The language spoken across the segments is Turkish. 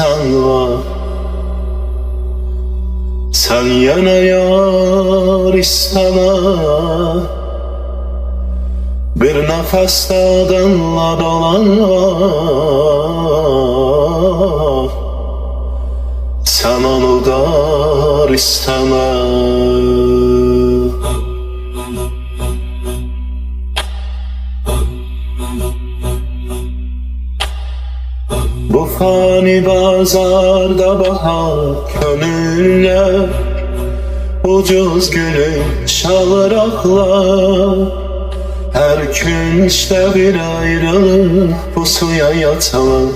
insan var. Sen yine yar isteme, bir nefeste adınla dolanma. Sen onu dar isteme. Bu fani bazarda bahar gönüller, ucuz gülün şalraklar. Her gün işte bir ayrılık pusuya yatalım,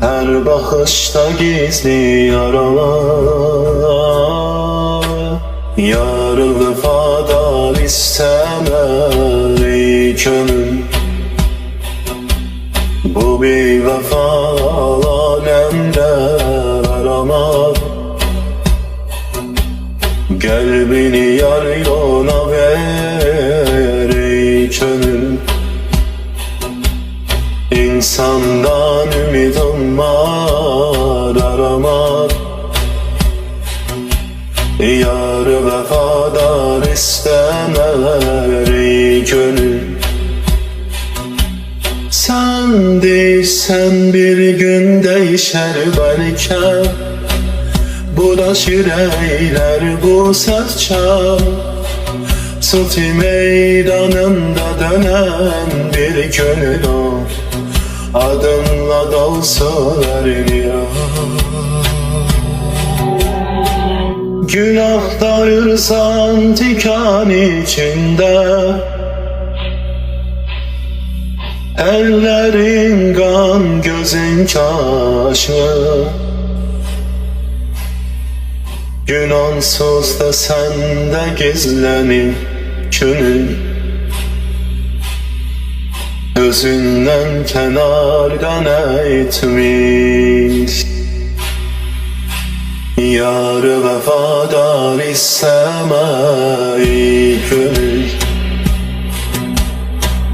her bakışta gizli yaralar. Yarı vefadar istemer ey gönül, bu bir vefa alemde aramaz. Kalbini yar yoluna ver ey gönül, İnsandan ümidim var aramaz. Yar vefadar istemer ey gönül. Sen değilsen bir gün değişer belki, bu da şireyler bu serçem. Suti meydanında dönen bir gönül o, adınla dolsun her yer. Günahtarırsan tikan içinde, ellerin kan gözün kaşı. Günahsız da sende gizlenir gönül, gözünden kenardan etmiş. Yar vefadar isteme ey gönül,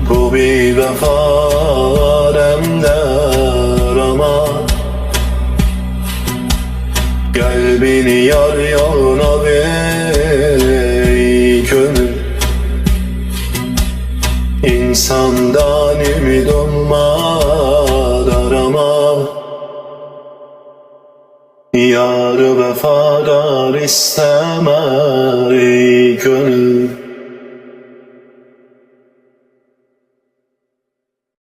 bu bir vefa alemde arama. Kalbini yar yoluna ver ey gönül, İnsandan ümid olmaz arama. Yar vefadar isteme ey gönül.